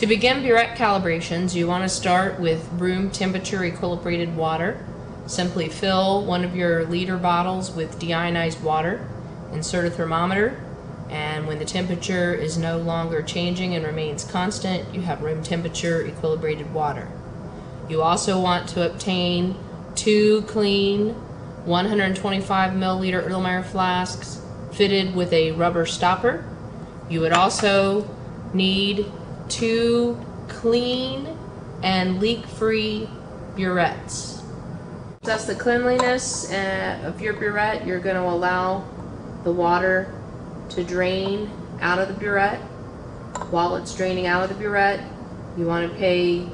To begin burette calibrations, you want to start with room temperature equilibrated water. Simply fill one of your liter bottles with deionized water, insert a thermometer, and when the temperature is no longer changing and remains constant, you have room temperature equilibrated water. You also want to obtain 2 clean 125 milliliter Erlenmeyer flasks fitted with a rubber stopper. You would also need 2 clean and leak-free burettes. To assess the cleanliness of your burette, you're going to allow the water to drain out of the burette. While it's draining out of the burette, you want to pay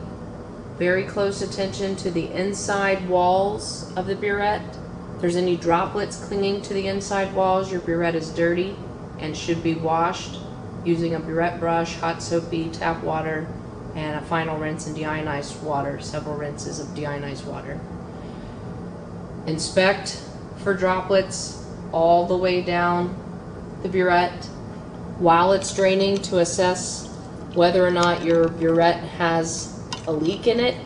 very close attention to the inside walls of the burette. If there's any droplets clinging to the inside walls, your burette is dirty and should be washed using a burette brush, hot soapy tap water, and a final rinse in deionized water, several rinses of deionized water. Inspect for droplets all the way down the burette while it's draining to assess whether or not your burette has a leak in it.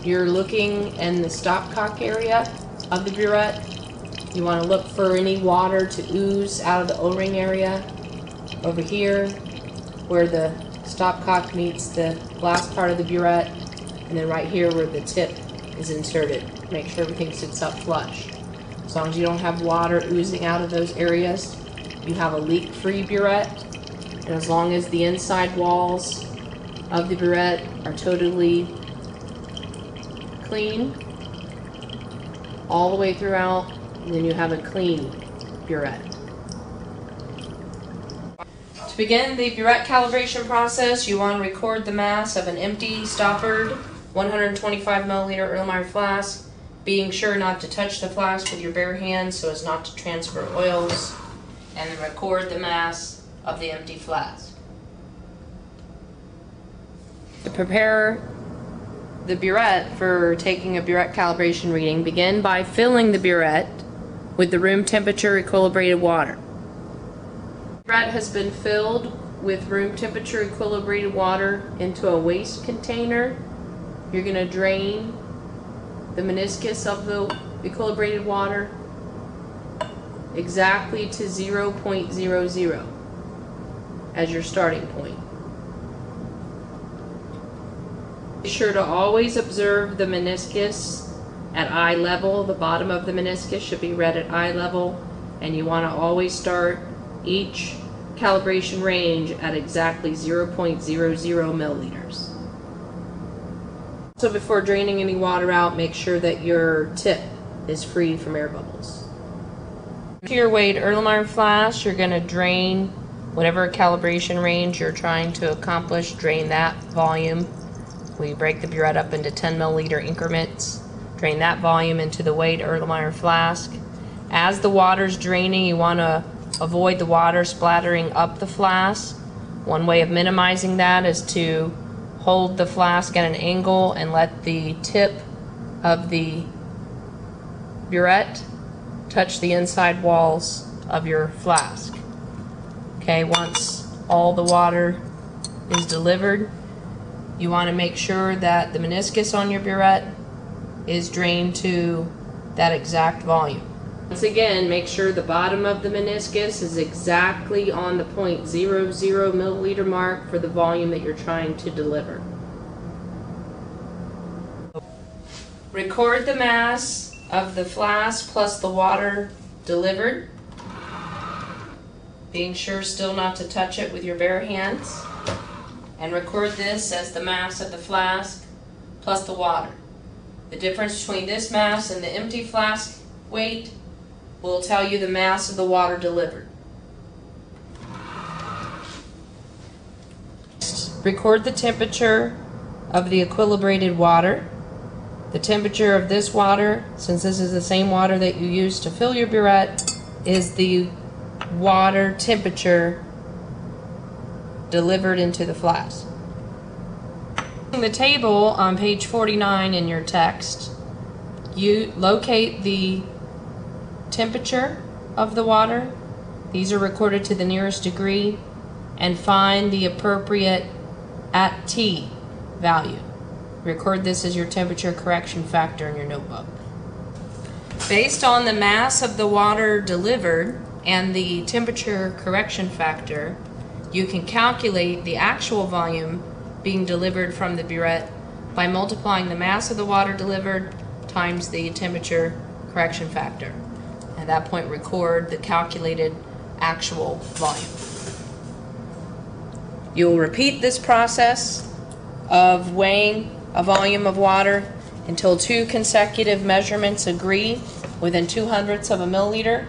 You're looking in the stopcock area of the burette. You want to look for any water to ooze out of the O-ring area. Over here where the stopcock meets the glass part of the burette, and then right here where the tip is inserted. Make sure everything sits up flush. As long as you don't have water oozing out of those areas, you have a leak-free burette. And as long as the inside walls of the burette are totally clean all the way throughout, then you have a clean burette. To begin the burette calibration process, you want to record the mass of an empty, stoppered 125 milliliter Erlenmeyer flask, being sure not to touch the flask with your bare hands so as not to transfer oils, and then record the mass of the empty flask. To prepare the burette for taking a burette calibration reading, begin by filling the burette with the room temperature equilibrated water. The burette has been filled with room temperature equilibrated water into a waste container. You're going to drain the meniscus of the equilibrated water exactly to 0.00 as your starting point. Be sure to always observe the meniscus at eye level. The bottom of the meniscus should be read at eye level, and you want to always start each calibration range at exactly 0.00 milliliters. So before draining any water out, make sure that your tip is free from air bubbles. To your weighed Erlenmeyer flask, you're going to drain whatever calibration range you're trying to accomplish, drain that volume. We break the burette up into 10 milliliter increments. Drain that volume into the weighed Erlenmeyer flask. As the water's draining, you want to avoid the water splattering up the flask. One way of minimizing that is to hold the flask at an angle and let the tip of the burette touch the inside walls of your flask. Okay, once all the water is delivered, you want to make sure that the meniscus on your burette is drained to that exact volume. Once again, make sure the bottom of the meniscus is exactly on the 0.00 milliliter mark for the volume that you're trying to deliver. Record the mass of the flask plus the water delivered, being sure still not to touch it with your bare hands, and record this as the mass of the flask plus the water. The difference between this mass and the empty flask weight will tell you the mass of the water delivered. Record the temperature of the equilibrated water. The temperature of this water, since this is the same water that you use to fill your burette, is the water temperature delivered into the flask. In the table on page 49 in your text, you locate the temperature of the water. These are recorded to the nearest degree, and find the appropriate at T value. Record this as your temperature correction factor in your notebook. Based on the mass of the water delivered and the temperature correction factor, you can calculate the actual volume being delivered from the burette by multiplying the mass of the water delivered times the temperature correction factor. At that point, record the calculated actual volume. You'll repeat this process of weighing a volume of water until 2 consecutive measurements agree within 0.02 of a milliliter.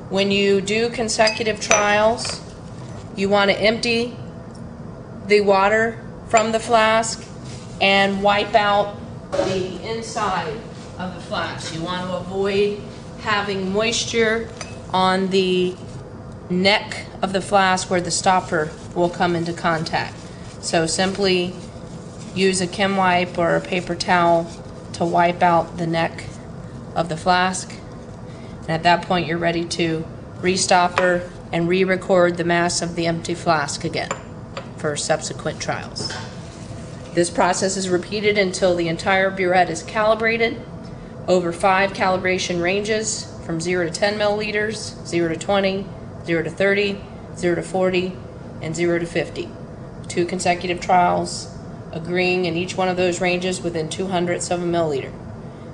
When you do consecutive trials, you want to empty the water from the flask and wipe out the inside of the flask. You want to avoid having moisture on the neck of the flask where the stopper will come into contact. So simply use a Chem wipe or a paper towel to wipe out the neck of the flask. And at that point, you're ready to restopper and re-record the mass of the empty flask again for subsequent trials. This process is repeated until the entire burette is calibrated over 5 calibration ranges from 0 to 10 milliliters, 0 to 20, 0 to 30, 0 to 40, and 0 to 50. 2 consecutive trials agreeing in each one of those ranges within 0.02 of a milliliter.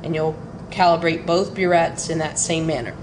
And you'll calibrate both burettes in that same manner.